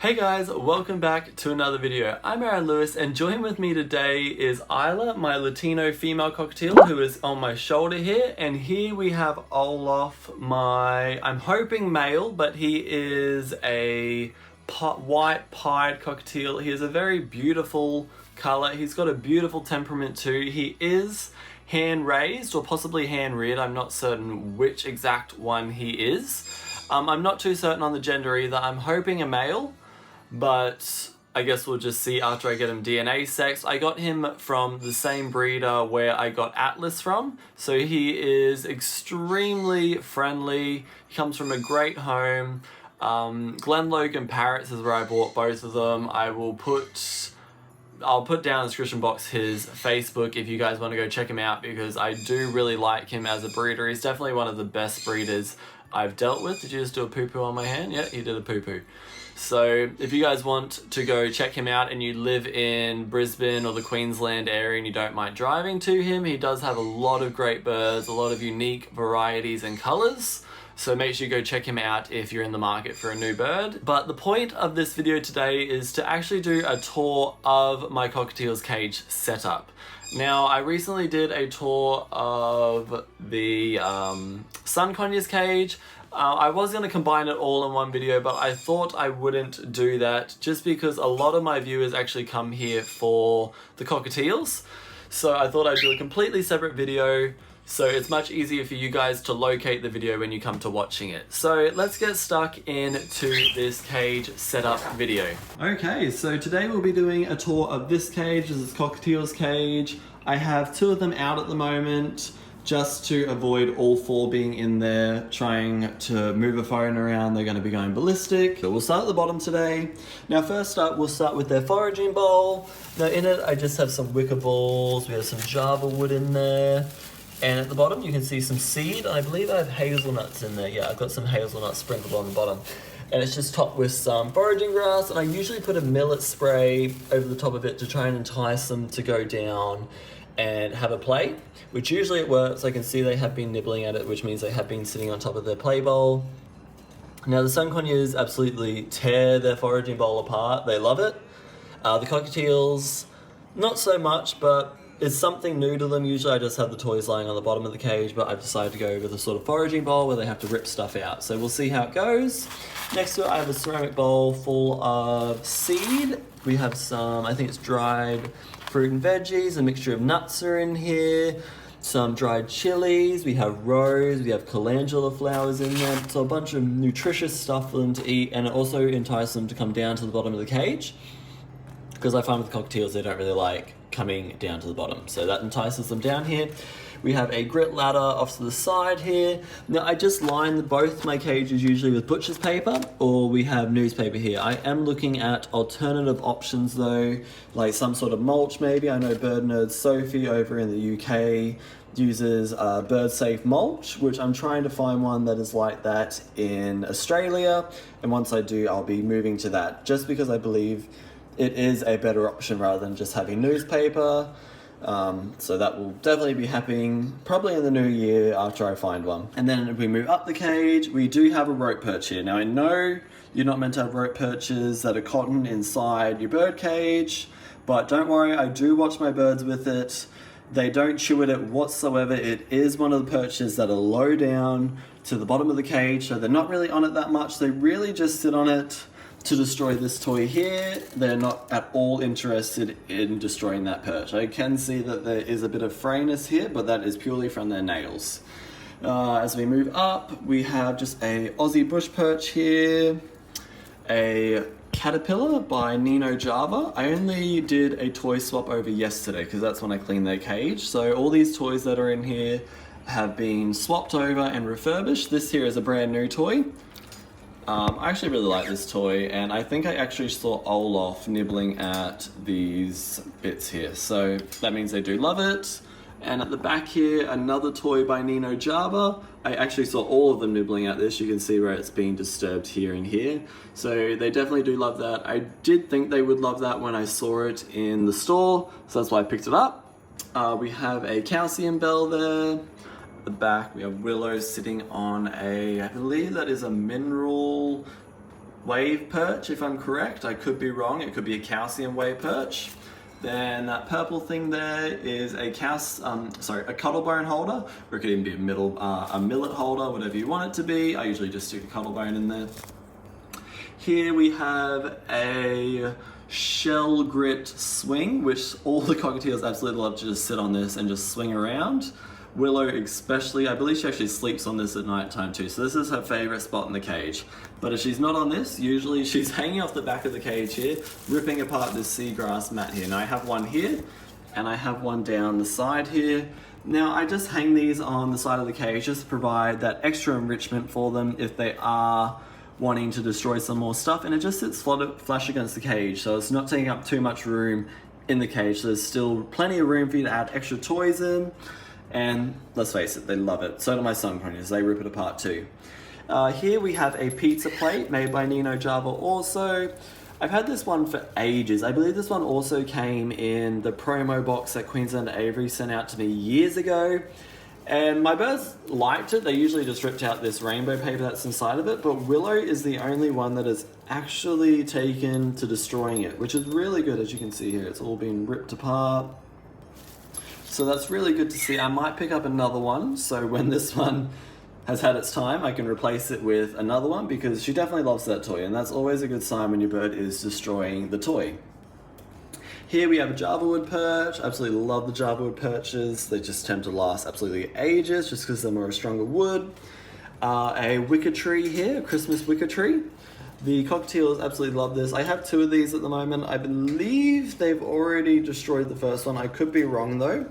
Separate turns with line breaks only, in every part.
Hey guys, welcome back to another video. I'm Aaron Lewis and joining with me today is Isla, my Latino female cockatiel who is on my shoulder here, and here we have Olaf, I'm hoping male, but he is a white pied cockatiel. He is a very beautiful color. He's got a beautiful temperament too. He is hand raised or possibly hand reared. I'm not certain which exact one he is. I'm not too certain on the gender either. I'm hoping a male, but I guess we'll just see after I get him DNA sexed. I got him from the same breeder where I got Atlas from, so he is extremely friendly. He comes from a great home. Glenlogan Parrots is where I bought both of them. I'll put down in the description box his Facebook if you guys want to go check him out, because I do really like him as a breeder. He's definitely one of the best breeders I've dealt with. Did you just do a poo-poo on my hand? Yeah, he did a poo-poo. So if you guys want to go check him out and you live in Brisbane or the Queensland area and you don't mind driving to him, he does have a lot of great birds, a lot of unique varieties and colors. So make sure you go check him out if you're in the market for a new bird. But the point of this video today is to actually do a tour of my cockatiel's cage setup. Now, I recently did a tour of the sun conures cage. I was going to combine it all in one video, but I thought I wouldn't do that just because a lot of my viewers actually come here for the cockatiels. So I thought I'd do a completely separate video, so it's much easier for you guys to locate the video when you come to watching it. So let's get stuck into this cage setup video. Okay, so today we'll be doing a tour of this cage. This is Cockatiel's cage. I have two of them out at the moment, just to avoid all four being in there trying to move a phone around. They're going to be going ballistic. So we'll start at the bottom today. Now first up, we'll start with their foraging bowl. Now in it, I just have some wicker balls. We have some Java wood in there. And at the bottom, you can see some seed. I believe I have hazelnuts in there. Yeah, I've got some hazelnuts sprinkled on the bottom. And it's just topped with some foraging grass. And I usually put a millet spray over the top of it to try and entice them to go down and have a play, which usually it works. I can see they have been nibbling at it, which means they have been sitting on top of their play bowl. Now the sun conures absolutely tear their foraging bowl apart. They love it. The cockatiels, not so much, but it's something new to them. Usually I just have the toys lying on the bottom of the cage, but I've decided to go with a sort of foraging bowl where they have to rip stuff out. So we'll see how it goes. Next to it, I have a ceramic bowl full of seed. We have some, I think it's dried fruit and veggies, a mixture of nuts are in here, some dried chilies, we have rose, we have calendula flowers in there, so a bunch of nutritious stuff for them to eat, and it also entices them to come down to the bottom of the cage, because I find with cockatiels they don't really like coming down to the bottom, so that entices them down here. We have a grit ladder off to the side here. Now I just line both my cages usually with butcher's paper, or we have newspaper here. I am looking at alternative options though, like some sort of mulch maybe. I know Bird Nerd Sophie over in the UK uses bird safe mulch, which I'm trying to find one that is like that in Australia. And once I do, I'll be moving to that, just because I believe it is a better option rather than just having newspaper. So that will definitely be happening probably in the new year after I find one. And then if we move up the cage, we do have a rope perch here. Now I know you're not meant to have rope perches that are cotton inside your bird cage, but don't worry, I do watch my birds with it. They don't chew at it whatsoever. It is one of the perches that are low down to the bottom of the cage, so they're not really on it that much. They really just sit on it to destroy this toy here. They're not at all interested in destroying that perch. I can see that there is a bit of frayness here, but that is purely from their nails. As we move up, we have just a Aussie bush perch here, a caterpillar by Nino Java. I only did a toy swap over yesterday because that's when I cleaned their cage. So all these toys that are in here have been swapped over and refurbished. This here is a brand new toy. I actually really like this toy, and I think I actually saw Olaf nibbling at these bits here, so that means they do love it. And at the back here, another toy by Nino Java. I actually saw all of them nibbling at this. You can see where it's being disturbed here and here. So they definitely do love that. I did think they would love that when I saw it in the store, so that's why I picked it up. We have a calcium bell there. At the back we have Willow sitting on a, I believe that is a mineral wave perch, if I'm correct. I could be wrong, it could be a calcium wave perch. Then that purple thing there is a cuttlebone holder, or it could even be a millet holder, whatever you want it to be. I usually just stick a cuttlebone in there. Here we have a shell grit swing, which all the cockatiels absolutely love to just sit on this and just swing around. Willow especially, I believe she actually sleeps on this at night time too, so this is her favorite spot in the cage. But if she's not on this, usually she's hanging off the back of the cage here, ripping apart this seagrass mat here. Now I have one here, and I have one down the side here. Now I just hang these on the side of the cage just to provide that extra enrichment for them if they are wanting to destroy some more stuff, and it just sits flush against the cage, so it's not taking up too much room in the cage. So there's still plenty of room for you to add extra toys in. And let's face it, they love it. So do my sun ponies, they rip it apart too. Here we have a pizza plate made by Nino Java also. I've had this one for ages. I believe this one also came in the promo box that Queensland Avery sent out to me years ago. And my birds liked it. They usually just ripped out this rainbow paper that's inside of it, but Willow is the only one that has actually taken to destroying it, which is really good. As you can see here, it's all been ripped apart. So that's really good to see. I might pick up another one, so when this one has had its time, I can replace it with another one, because she definitely loves that toy, and that's always a good sign when your bird is destroying the toy. Here we have a Java wood perch. Absolutely love the Java wood perches. They just tend to last absolutely ages just because they're more stronger wood. A wicker tree here, a Christmas wicker tree. The cockatiels absolutely love this. I have two of these at the moment. I believe they've already destroyed the first one. I could be wrong though.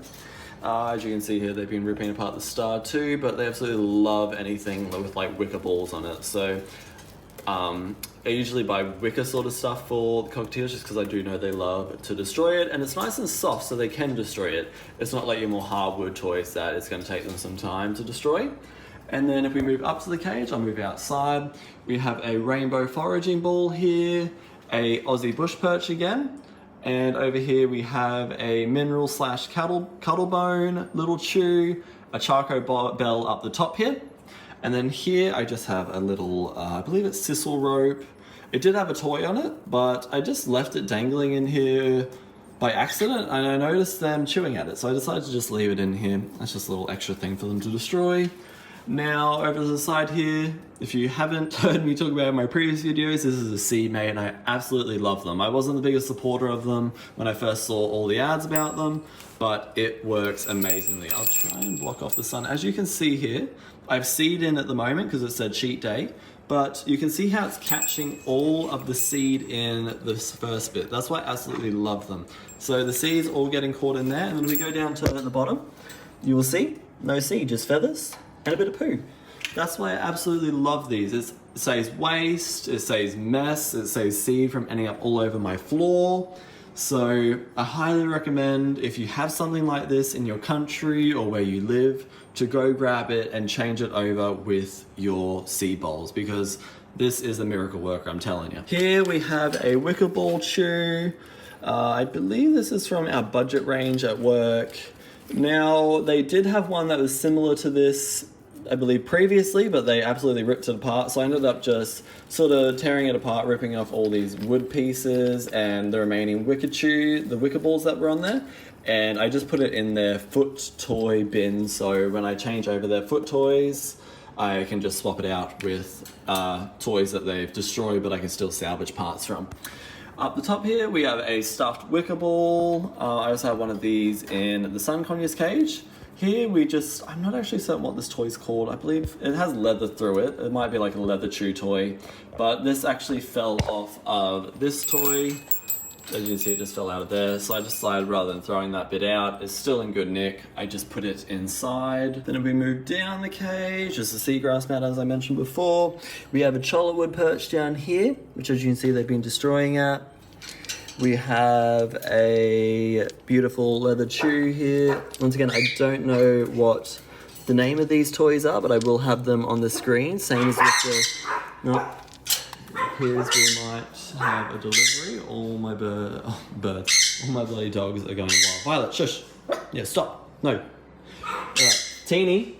As you can see here, they've been ripping apart the star too, but they absolutely love anything with like wicker balls on it. So I usually buy wicker sort of stuff for the cockatiels just because I do know they love to destroy it, and it's nice and soft so they can destroy it. It's not like your more hardwood toys that it's going to take them some time to destroy. And then if we move up to the cage, I'll move outside. We have a rainbow foraging ball here, a Aussie bush perch again, and over here we have a mineral / cuttlebone, little chew, a charcoal bell up the top here. And then here I just have a little, I believe it's sisal rope. It did have a toy on it, but I just left it dangling in here by accident, and I noticed them chewing at it, so I decided to just leave it in here. That's just a little extra thing for them to destroy. Now over to the side here, if you haven't heard me talk about my previous videos, this is a seed mate, and I absolutely love them. I wasn't the biggest supporter of them when I first saw all the ads about them, but it works amazingly. I'll try and block off the sun. As you can see here, I've seed in at the moment because it said cheat day, but you can see how it's catching all of the seed in this first bit. That's why I absolutely love them. So the seed's all getting caught in there, and then we go down to the bottom, you will see no seed, just feathers and a bit of poo. That's why I absolutely love these. It saves waste, it saves mess, it saves seed from ending up all over my floor. So I highly recommend, if you have something like this in your country or where you live, to go grab it and change it over with your seed bowls, because this is a miracle worker, I'm telling you. Here we have a wicker ball chew. I believe this is from our budget range at work. Now, they did have one that was similar to this, I believe previously, but they absolutely ripped it apart. So I ended up just sort of tearing it apart, ripping off all these wood pieces and the remaining the wicker balls that were on there. And I just put it in their foot toy bin. So when I change over their foot toys, I can just swap it out with toys that they've destroyed, but I can still salvage parts from. Up the top here, we have a stuffed wicker ball. I also have one of these in the sun conures cage. Here I'm not actually certain what this toy's called. I believe it has leather through it. It might be like a leather chew toy, but this actually fell off of this toy. As you can see, it just fell out of there. So I decided rather than throwing that bit out, it's still in good nick, I just put it inside. Then if we move down the cage, there's a seagrass mat as I mentioned before. We have a cholla wood perch down here, which as you can see, they've been destroying at. We have a beautiful leather chew here. Once again, I don't know what the name of these toys are, but I will have them on the screen. Same as with the, no, appears we might have a delivery. All my birds, all my bloody dogs are going wild. Violet, shush. Yeah, stop. No. All right, Teeny.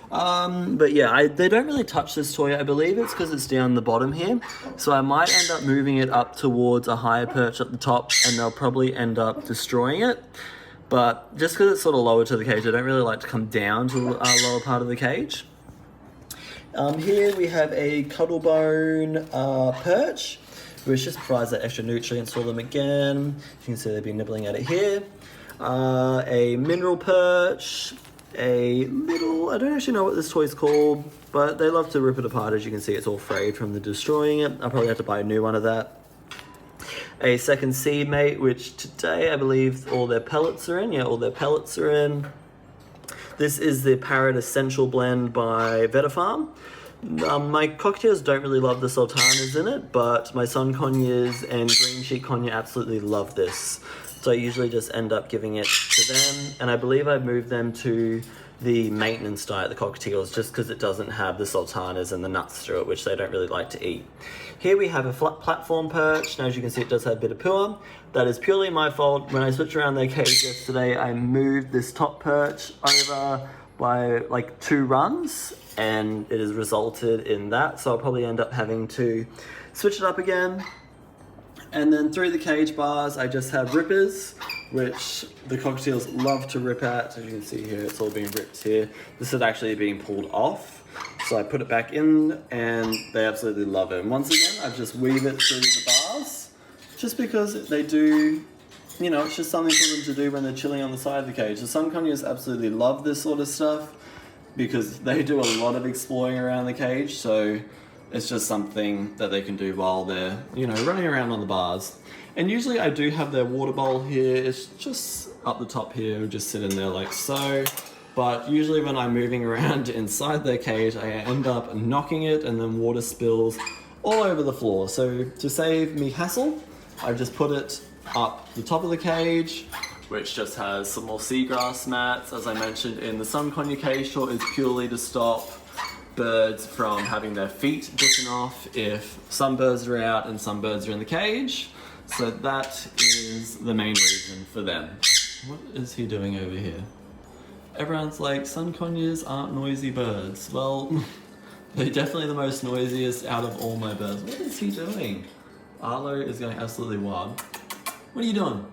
But yeah, they don't really touch this toy. I believe it's because it's down the bottom here. So I might end up moving it up towards a higher perch at the top, and they'll probably end up destroying it. But just because it's sort of lower to the cage, I don't really like to come down to the lower part of the cage. Here we have a Cuttlebone perch, which just provides that extra nutrients for them again. You can see they've been nibbling at it here. A mineral perch, a little, I don't actually know what this toy's called, but they love to rip it apart. As you can see, it's all frayed from the destroying it. I'll probably have to buy a new one of that. A second seed mate, which today I believe all their pellets are in. Yeah, all their pellets are in. This is the Parrot Essential Blend by Vetafarm. My cockatiels don't really love the sultanas in it, but my sun conures and green sheet conure absolutely love this. So I usually just end up giving it to them, and I believe I've moved them to the maintenance diet, the cockatiels, just because it doesn't have the sultanas and the nuts through it, which they don't really like to eat. Here we have a flat platform perch. Now, as you can see, it does have a bit of poo. That is purely my fault. When I switched around their cage yesterday, I moved this top perch over by like 2 runs, and it has resulted in that. So I'll probably end up having to switch it up again. And then through the cage bars, I just have rippers, which the cockatiels love to rip at. As you can see here, it's all being ripped here. This is actually being pulled off. So I put it back in, and they absolutely love it. And once again, I just weave it through the bars, just because they do, you know, it's just something for them to do when they're chilling on the side of the cage. The sun conures absolutely love this sort of stuff, because they do a lot of exploring around the cage, so it's just something that they can do while they're, you know, running around on the bars. And usually I do have their water bowl here. It's just up the top here. It'll just sit in there like so. But usually when I'm moving around inside their cage, I end up knocking it, and then water spills all over the floor. So to save me hassle, I've just put it up the top of the cage, which just has some more seagrass mats. As I mentioned in the sun conure cage shot, is purely to stop birds from having their feet bitten off if some birds are out and some birds are in the cage. So that is the main reason for them. What is he doing over here? Everyone's like, sun conures aren't noisy birds. Well, they're definitely the most noisiest out of all my birds. What is he doing? Arlo is going absolutely wild. What are you doing?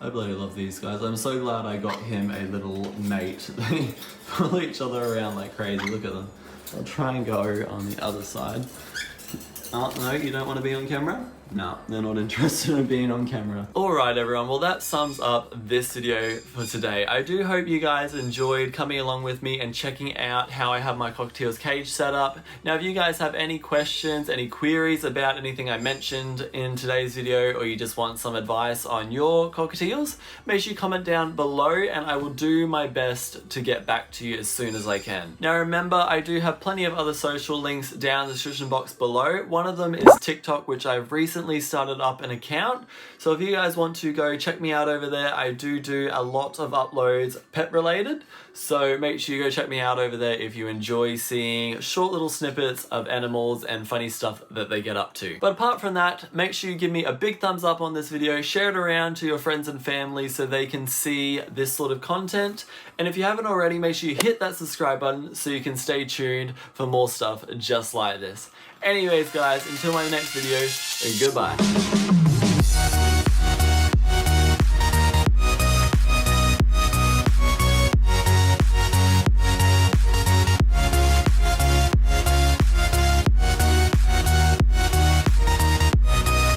I bloody love these guys. I'm so glad I got him a little mate. They follow each other around like crazy. Look at them. I'll try and go on the other side. Oh, no, you don't want to be on camera? No, they're not interested in being on camera. Alright everyone, well that sums up this video for today. I do hope you guys enjoyed coming along with me and checking out how I have my cockatiels cage set up. Now if you guys have any questions, any queries about anything I mentioned in today's video, or you just want some advice on your cockatiels, make sure you comment down below and I will do my best to get back to you as soon as I can. Now remember, I do have plenty of other social links down in the description box below. One of them is TikTok, which I've recently started up an account. So if you guys want to go check me out over there, I do a lot of uploads pet related. So make sure you go check me out over there if you enjoy seeing short little snippets of animals and funny stuff that they get up to. But apart from that, make sure you give me a big thumbs up on this video, share it around to your friends and family so they can see this sort of content. And if you haven't already, make sure you hit that subscribe button so you can stay tuned for more stuff just like this. Anyways guys, until my next video, goodbye.